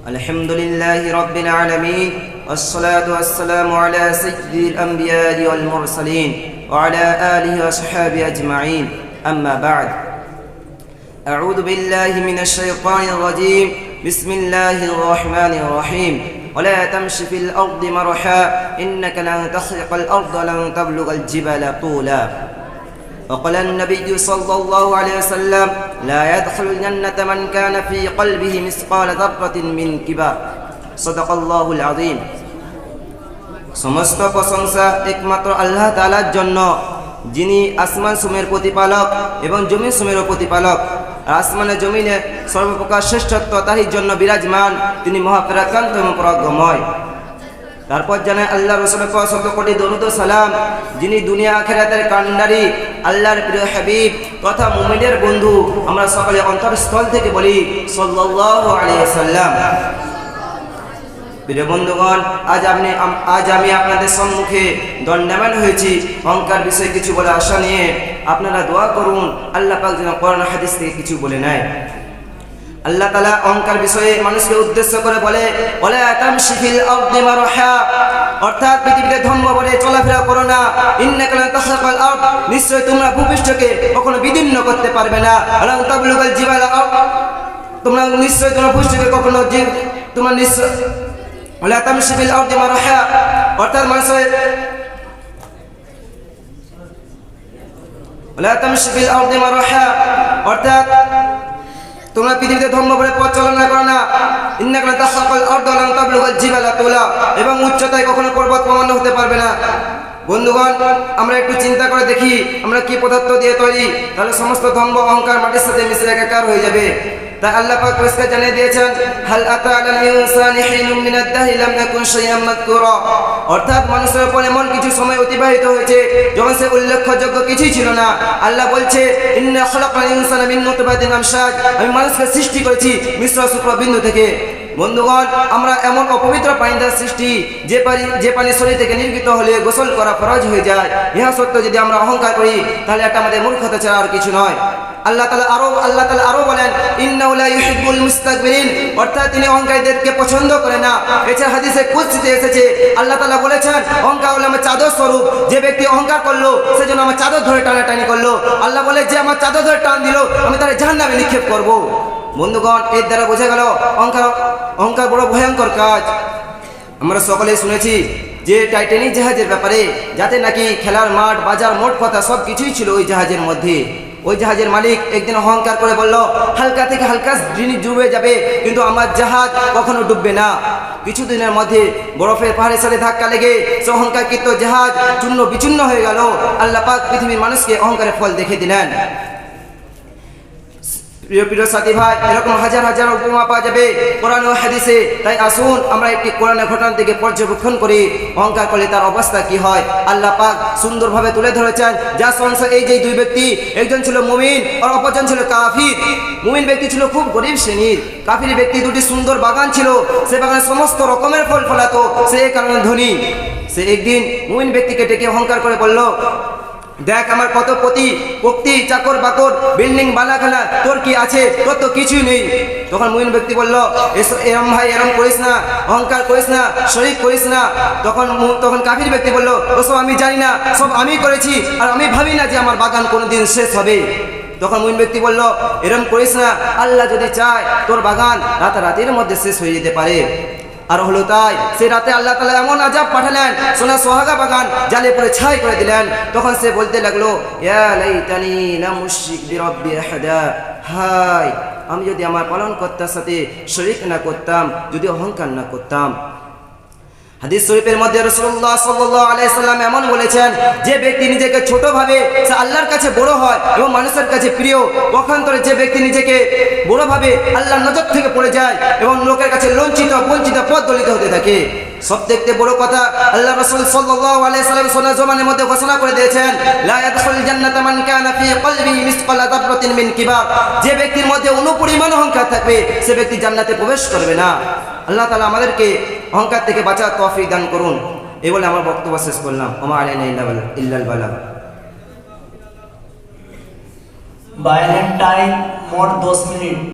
الحمد لله رب العالمين والصلاة والسلام على سيد الأنبياء والمرسلين وعلى آله وصحبه أجمعين أما بعد أعوذ بالله من الشيطان الرجيم بسم الله الرحمن الرحيم ولا تمش في الأرض مرحا إنك لن تخرق الأرض لن تبلغ الجبال طولا وقال النبي صلى الله عليه وسلم لا يدخل الجنة من كان في قلبه مثقال ذرة من كبر صدق الله العظيم সমস্ত প্রশংসা একমাত্র আল্লাহ তাআলার জন্য, যিনি আসমান সমূহের প্রতিপালক এবং জমিন সমূহের প্রতিপালক। আসমানে জমিনে সর্বপ্রকার শ্রেষ্ঠত্ব তারই জন্য বিরাজমান, তিনি মহাপরাক্রান্ত এবং পরাক্রমময়। তারপর জানায় আল্লাহ রাসূলের পর শত কোটি দরুদ ও সালাম, যিনি দুনিয়া আখিরাতের কান্ডারি, আল্লাহর প্রিয় হাবিব তথা মুমিনের বন্ধু। আমরা সকলে অন্তরস্থল থেকে বলি সাল্লাল্লাহু আলাইহি ওয়াসাল্লাম। প্রিয় বন্ধুগণ, আজ আমি আপনাদের সম্মুখে দণ্ডায়মান হয়েছি অহংকার বিষয়ে কিছু বলে আশা নিয়ে। আপনারা দোয়া করুন আল্লাহ পাক যেন কোরআন হাদিস থেকে কিছু বলে নেয়। আল্লাহ তাআলা অহংকার বিষয়ে মানুষকে উদ্দেশ্য করে বলে ওয়ালা তামশি ফিল আরদি মারহা, অর্থাৎ পৃথিবীতে ধম্ম বলে চলাফেরা করো না। ইন্নাকা লা তাখরিকাল আরদ, নিশ্চয় তোমরা ভূপৃষ্ঠকে কখনো বিদীর্ণ করতে পারবে না। আলা তাবলুগাল জিবালা, তোমরা নিশ্চয় তোমরা ভূপৃষ্ঠকে কখনো তোমরা নিশ্চয় ওয়ালা তামশি ফিল আরদি মারহা, অর্থাৎ মানুষের ওয়ালা তামশি ফিল আরদি মারহা, অর্থাৎ তোমরা পৃথিবীতে ধর্ম বলে পথ চালনা করো না। ইন্নাকা লা তাখরিকাল আরদ ওয়া লান তাবলুগাল জিবালা তুলা, এবং উচ্চতায় কখনো পর্বত প্রমাণ হতে পারবে না। বন্ধুগণ, আমরা একটু চিন্তা করে দেখি আমরা কি পদার্থ দিয়ে তৈরি, তাহলে সমস্ত ধর্ম অহংকার মাটির সাথে মিশে একাকার হয়ে যাবে। তাই আল্লাহ পাক পরিষ্কার জানিয়ে দিয়েছেন হাল আতা আলাল ইনসানি হিনুম মিনাদ দাহরি লাম ইয়াকুন শাইআন মাযকুরা, অর্থাৎ মানুষের উপর এমন কিছু সময় অতিবাহিত হয়েছে যখন সে উল্লেখযোগ্য কিছুই ছিল না। আল্লাহ বলছে ইন্না খালাকাল ইনসানা মিন নুতফাতিন আমশাজ, আমি মানুষকে সৃষ্টি করেছি মিশ্র শুক্রবিন্দু থেকে। বন্ধুগণ, আমরা এমন অপবিত্র পানি দ্বারা সৃষ্টি, যে পানি শরীর থেকে নির্গত হলে গোসল করা ফরজ হয়ে যায়। ইহা সত্য যদি আমরা অহংকার করি তাহলে এটা আমাদের মূর্খতা ছাড়া আর কিছু নয়। আল্লাহ তাআলা আরো বলেন ইন্নাহু লা ইউহিব্বুল মুস্তাকবিরিন, অর্থাৎ তিনি অহংকারীদেরকে পছন্দ করে না। এছাড়া হাদিসে কুদসিতে এসেছে আল্লাহ তাআলা বলেছেন অহংকার হলো আমার চাদর স্বরূপ, যে ব্যক্তি অহংকার করলো সেজন্য আমার চাদর ধরে টানাটানি করলো। আল্লাহ বলে যে আমার চাদর ধরে টান দিল আমি তার জাহান্নামে নিক্ষেপ করব। বন্ধুগণ, এর দ্বারা বোঝা গেল অহংকার বড় ভয়ঙ্কর কাজ। আমরা সকলেই শুনেছি যে টাইটানিক জাহাজের ব্যাপারে, যাতে নাকি খেলার মাঠ বাজার মোট কথা সব কিছুই ছিল ওই জাহাজের মধ্যে। ওই জাহাজের মালিক একদিন অহংকার করে বলল হালকা থেকে হালকা জিনিস ডুবে যাবে কিন্তু আমার জাহাজ কখনো ডুববে না। কিছুদিনের মধ্যে বরফের পাহাড়ের সাথে ধাক্কা লেগে সে অহংকারকৃত জাহাজ চূর্ণ বিচূর্ণ হয়ে গেল। আল্লাহ পাক পৃথিবীর মানুষকে অহংকারের ফল দেখে দিলেন। প্রিয় সাথী ভাই, এরকম হাজার হাজার উপমা পাওয়া যাবে কোরআন ও হাদিসে। তাই আসুন আমরা একটি কোরআনের ঘটনা থেকে পর্যবেক্ষণ করি অহংকার করলে তার অবস্থা কি হয়। আল্লাহ পাক সুন্দরভাবে তুলে ধরেছেন যা সংসার এই যে দুই ব্যক্তি, একজন ছিল মুমিন আর অপরজন ছিল কাফির। মুমিন ব্যক্তি ছিল খুব গরিব শ্রেণীর, কাফির ব্যক্তি দুটি সুন্দর বাগান ছিল, সে বাগানে সমস্ত রকমের ফল ফলাতো, সে এই কারণে ধনী। সে একদিন মুমিন ব্যক্তিকে ডেকে অহংকার করে বলল দেখ আমার কত পক্তি চাকর বাকর বিল্ডিং বালাখানা, তোর কি আছে? তোর তো কিছুই নেই। তখন মুমিন ব্যক্তি বলল এরম ভাই এরম করিস না, অহংকার করিস না, শরীক করিস না। তখন কাফির ব্যক্তি বলল ওসব আমি জানি না, সব আমি করেছি আর আমি ভাবি না যে আমার বাগান কোনোদিন শেষ হবে। তখন মুমিন ব্যক্তি বলল এরম করিস না, আল্লাহ যদি চায় তোর বাগান রাতারাতির মধ্যে শেষ হয়ে যেতে পারে। আর হলো তাই, সে রাতে আল্লাহ তাআলা এমন আযাব পাঠালেন, সোনা সোহাগা বাগান জালে পুরে ছাই করে দিলেন। তখন সে বলতে লাগলো ইয়া লাইতানি লাম উশরিক বিরাব্বি আহাদা, হায় আমি যদি আমার পালনকর্তার সাথে শরীক না করতাম, যদি অহংকার না করতাম। হাদিস শরীফের মধ্যে রাসূলুল্লাহ সাল্লাল্লাহু আলাইহি সাল্লাম এমন বলেছেন যে ব্যক্তি নিজেকে ছোট ভাবে সে আল্লাহর কাছে বড় হয় এবং মানুষের কাছে প্রিয়। পক্ষান্তরে যে ব্যক্তি নিজেকে বড় ভাবে আল্লাহর নজর থেকে পড়ে যায় এবং লোকের কাছে লজ্জিত বঞ্চিত পদদলিত হতে থাকে। সবথেকে বড় কথা আল্লাহ রাসূল সাল্লাল্লাহু আলাইহি সাল্লাম সোনার জমানের মধ্যে ঘোষণা করে দিয়েছেন লা ইয়াদখুলুল জান্নাতা মান কানা ফি কলবিহি মিসকালা যাররাতিন মিন কিবার, যে ব্যক্তির মধ্যে অনুপরিমাণ অহংকার থাকবে সে ব্যক্তি জান্নাতে প্রবেশ করবে না। আল্লাহ তাআলা আমাদেরকে অহংকার থেকে বাঁচার তৌফিক দান করুন। এই বলে আমার বক্তব্য শেষ করলাম। ওমা আলাইনা ইল্লাল বালাগ। বায়ালের টাইম মোট 10 মিনিট।